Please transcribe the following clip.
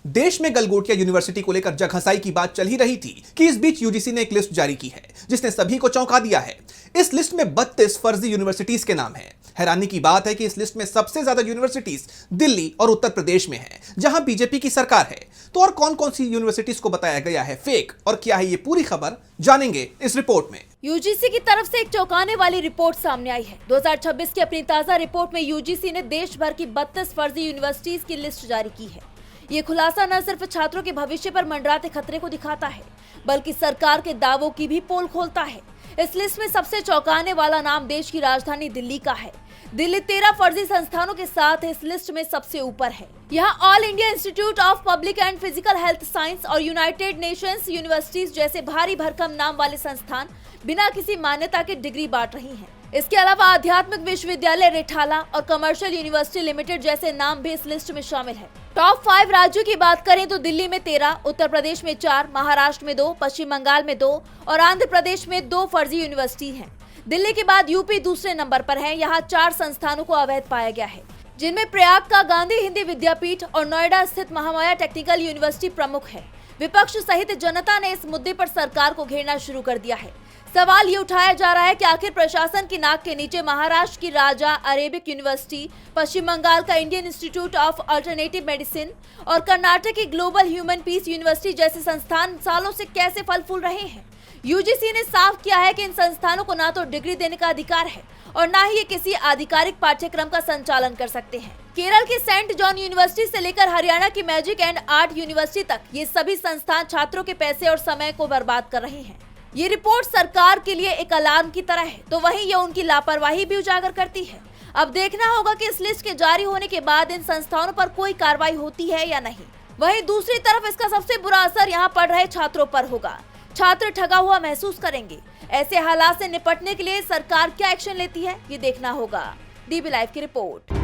देश में गलगोटिया यूनिवर्सिटी को लेकर जगहंसाई की बात चल ही रही थी कि इस बीच यूजीसी ने एक लिस्ट जारी की है जिसने सभी को चौंका दिया है। इस लिस्ट में 32 फर्जी यूनिवर्सिटीज के नाम हैं। हैरानी की बात है कि इस लिस्ट में सबसे ज्यादा यूनिवर्सिटीज दिल्ली और उत्तर प्रदेश में हैं, जहां बीजेपी की सरकार है। तो और कौन कौन सी यूनिवर्सिटीज को बताया गया है फेक और क्या है ये पूरी खबर जानेंगे इस रिपोर्ट में। यूजीसी की तरफ से एक चौंकाने वाली रिपोर्ट सामने आई है। 2026 की अपनी ताजा रिपोर्ट में यूजीसी ने देश भर की 32 फर्जी यूनिवर्सिटीज की लिस्ट जारी की है। ये खुलासा न सिर्फ छात्रों के भविष्य पर मंडराते खतरे को दिखाता है, बल्कि सरकार के दावों की भी पोल खोलता है। इस लिस्ट में सबसे चौंकाने वाला नाम देश की राजधानी दिल्ली का है। दिल्ली 13 फर्जी संस्थानों के साथ इस लिस्ट में सबसे ऊपर है। यहाँ all India institute of public and physical health science और यूनाइटेड नेशंस यूनिवर्सिटीज जैसे भारी भरकम नाम वाले संस्थान बिना किसी मान्यता के डिग्री बांट रही हैं। इसके अलावा आध्यात्मिक विश्वविद्यालय रिठाला और कमर्शियल यूनिवर्सिटी लिमिटेड जैसे नाम भी इस लिस्ट में शामिल है। टॉप 5 राज्यों की बात करें तो दिल्ली में 13, उत्तर प्रदेश में 4, महाराष्ट्र में 2, पश्चिम बंगाल में 2 और आंध्र प्रदेश में 2 फर्जी यूनिवर्सिटी हैं। दिल्ली के बाद यूपी दूसरे नंबर पर है। यहाँ 4 संस्थानों को अवैध पाया गया है, जिनमें प्रयाग का गांधी हिंदी विद्यापीठ और नोएडा स्थित महामाया टेक्निकल यूनिवर्सिटी प्रमुख है। विपक्ष सहित जनता ने इस मुद्दे पर सरकार को घेरना शुरू कर दिया है। सवाल ये उठाया जा रहा है कि आखिर प्रशासन की नाक के नीचे महाराष्ट्र की राजा अरेबिक यूनिवर्सिटी, पश्चिम बंगाल का Indian institute of alternative medicine और कर्नाटक की ग्लोबल ह्यूमन पीस यूनिवर्सिटी जैसे संस्थान सालों से कैसे फल फूल रहे हैं। यूजीसी ने साफ किया है कि इन संस्थानों को ना तो डिग्री देने का अधिकार है और ना ही ये किसी आधिकारिक पाठ्यक्रम का संचालन कर सकते हैं। केरल की सेंट जॉन यूनिवर्सिटी से लेकर हरियाणा की मैजिक एंड आर्ट यूनिवर्सिटी तक ये सभी संस्थान छात्रों के पैसे और समय को बर्बाद कर रहे हैं। ये रिपोर्ट सरकार के लिए एक अलार्म की तरह है, तो वहीं ये उनकी लापरवाही भी उजागर करती है। अब देखना होगा कि इस लिस्ट के जारी होने के बाद इन संस्थानों पर कोई कार्रवाई होती है या नहीं। वहीं दूसरी तरफ इसका सबसे बुरा असर यहाँ पढ़ रहे छात्रों पर होगा। छात्र ठगा हुआ महसूस करेंगे। ऐसे हालात से निपटने के लिए सरकार क्या एक्शन लेती है, ये देखना होगा। डीबी लाइव की रिपोर्ट।